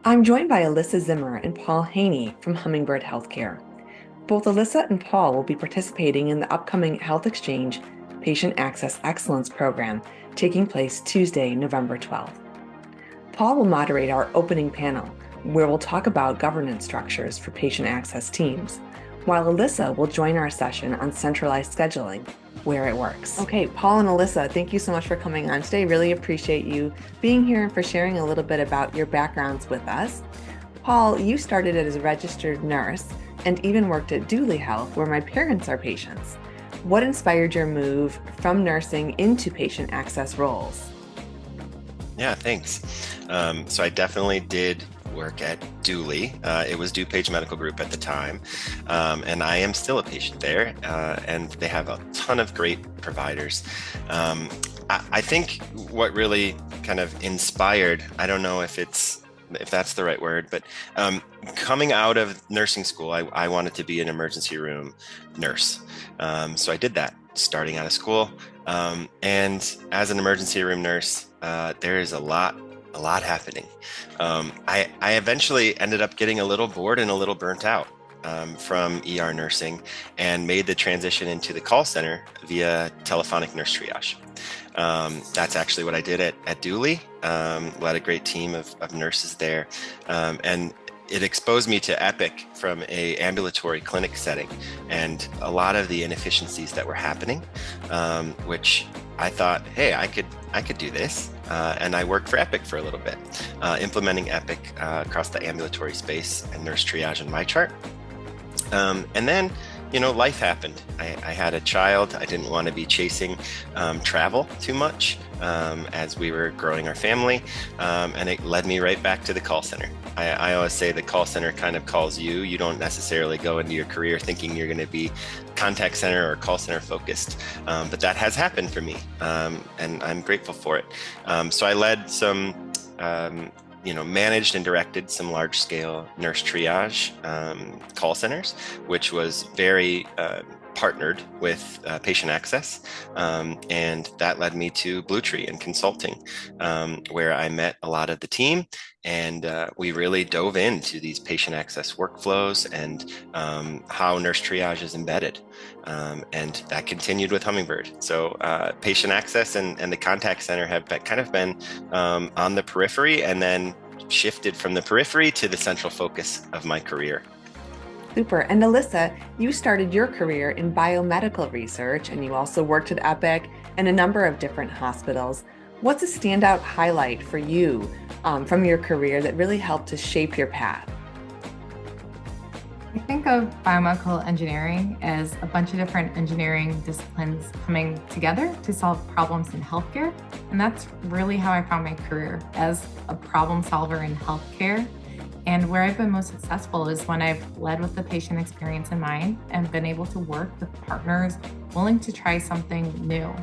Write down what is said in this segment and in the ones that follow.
I'm joined by Alyssa Zimmer and Paul Haney from Hummingbird Healthcare. Both Alyssa and Paul will be participating in the upcoming healthXchange Patient Access Excellence Program taking place Tuesday, November 12th. Paul will moderate our opening panel, where we'll talk about governance structures for patient access teams, while Alyssa will join our session on centralized scheduling, where it works. Okay, Paul and Alyssa, thank you so much for coming on today. Really appreciate you being here and for sharing a little bit about your backgrounds with us. Paul, you started as a registered nurse and even worked at Dooley Health, where my parents are patients. What inspired your move from nursing into patient access roles? Yeah, thanks. So I definitely did work at Dooley. It was DuPage Medical Group at the time, and I am still a patient there, and they have a ton of great providers. I think what really kind of inspired, I don't know if that's the right word, but coming out of nursing school, I wanted to be an emergency room nurse. So I did that starting out of school. And as an emergency room nurse, there is a lot happening. I eventually ended up getting a little bored and a little burnt out from ER nursing and made the transition into the call center via telephonic nurse triage. That's actually what I did at Dooley. Led a great team of nurses there. And it exposed me to Epic from a ambulatory clinic setting and a lot of the inefficiencies that were happening, which I thought, hey, I could do this. And I worked for Epic for a little bit, implementing Epic across the ambulatory space and nurse triage in my chart. And then, life happened. I had a child. I didn't want to be chasing travel too much as we were growing our family. And it led me right back to the call center. I always say the call center kind of calls you. You don't necessarily go into your career thinking you're going to be contact center or call center focused. But that has happened for me. And I'm grateful for it. So I led some managed and directed some large-scale nurse triage call centers, which was very partnered with patient access. And that led me to Blue Tree and consulting, where I met a lot of the team. And we really dove into these patient access workflows and how nurse triage is embedded. And that continued with Hummingbird. So patient access and the contact center have kind of been on the periphery and then shifted from the periphery to the central focus of my career. Super. And Alyssa, you started your career in biomedical research and you also worked at Epic and a number of different hospitals. What's a standout highlight for you from your career that really helped to shape your path? I think of biomedical engineering as a bunch of different engineering disciplines coming together to solve problems in healthcare. And that's really how I found my career, as a problem solver in healthcare. And where I've been most successful is when I've led with the patient experience in mind and been able to work with partners willing to try something new.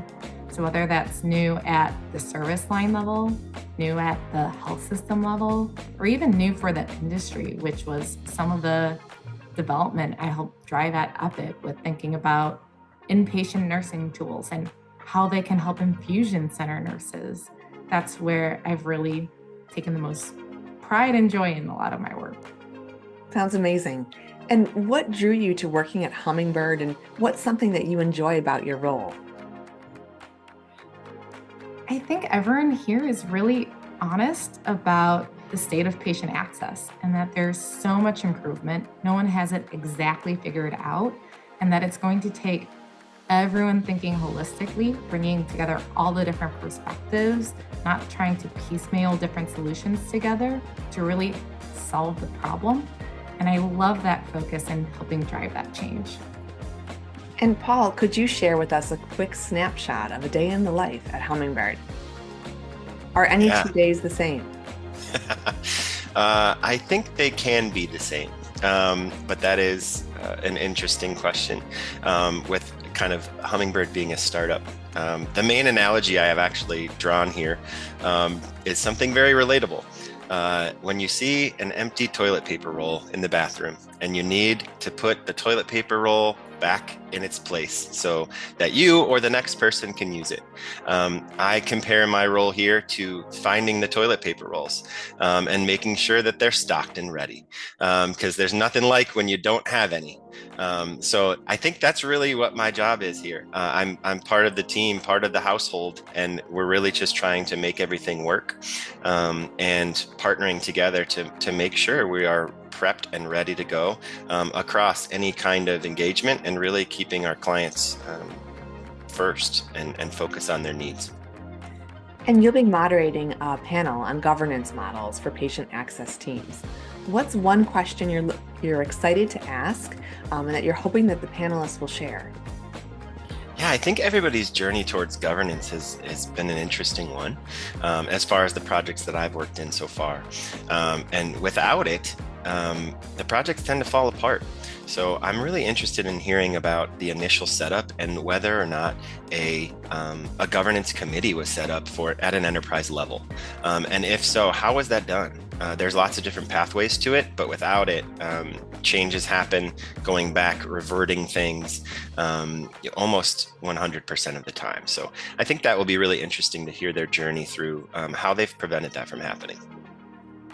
So whether that's new at the service line level, new at the health system level, or even new for the industry, which was some of the development I helped drive at Epic with thinking about inpatient nursing tools and how they can help infusion center nurses. That's where I've really taken the most pride and joy in a lot of my work. Sounds amazing. And what drew you to working at Hummingbird, and what's something that you enjoy about your role? I think everyone here is really honest about the state of patient access and that there's so much improvement. No one has it exactly figured out, and that it's going to take everyone thinking holistically, bringing together all the different perspectives, not trying to piecemeal different solutions together to really solve the problem. And I love that focus and helping drive that change. And Paul, could you share with us a quick snapshot of a day in the life at Hummingbird? Are any 2 days the same? I think they can be the same, but that is an interesting question. With kind of Hummingbird being a startup, the main analogy I have actually drawn here is something very relatable. When you see an empty toilet paper roll in the bathroom and you need to put the toilet paper roll back in its place so that you or the next person can use it. I compare my role here to finding the toilet paper rolls and making sure that they're stocked and ready, because there's nothing like when you don't have any. So I think that's really what my job is here. I'm part of the team, part of the household, and we're really just trying to make everything work, and partnering together to make sure we are prepped and ready to go across any kind of engagement, and really keeping our clients first and focus on their needs. And you'll be moderating a panel on governance models for patient access teams. What's one question you're excited to ask and that you're hoping that the panelists will share? Yeah, I think everybody's journey towards governance has been an interesting one, as far as the projects that I've worked in so far. And without it, the projects tend to fall apart. So I'm really interested in hearing about the initial setup and whether or not a governance committee was set up for it at an enterprise level. And if so, how was that done? There's lots of different pathways to it, but without it, changes happen, going back, reverting things almost 100% of the time. So I think that will be really interesting to hear their journey through how they've prevented that from happening.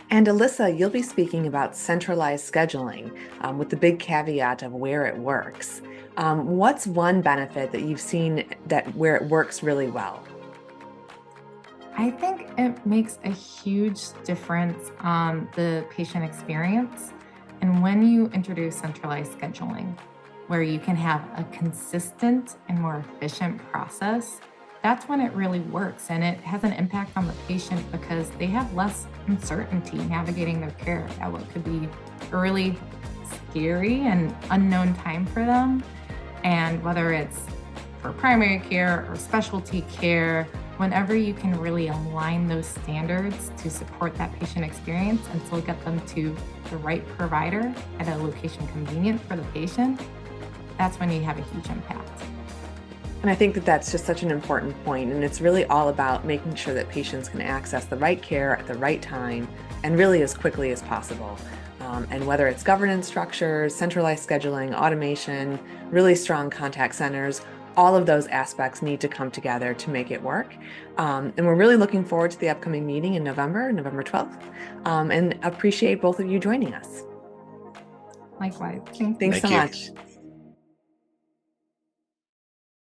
And Alyssa, you'll be speaking about centralized scheduling with the big caveat of where it works. What's one benefit that you've seen that where it works really well? I think it makes a huge difference on the patient experience. And when you introduce centralized scheduling, where you can have a consistent and more efficient process, that's when it really works. And it has an impact on the patient because they have less uncertainty navigating their care at what could be a really scary and unknown time for them. And whether it's for primary care or specialty care, whenever you can really align those standards to support that patient experience and still get them to the right provider at a location convenient for the patient, that's when you have a huge impact. And I think that that's just such an important point. And it's really all about making sure that patients can access the right care at the right time and really as quickly as possible. And whether it's governance structures, centralized scheduling, automation, really strong contact centers, all of those aspects need to come together to make it work. And we're really looking forward to the upcoming meeting in November 12th, and appreciate both of you joining us. Likewise. Thanks so much.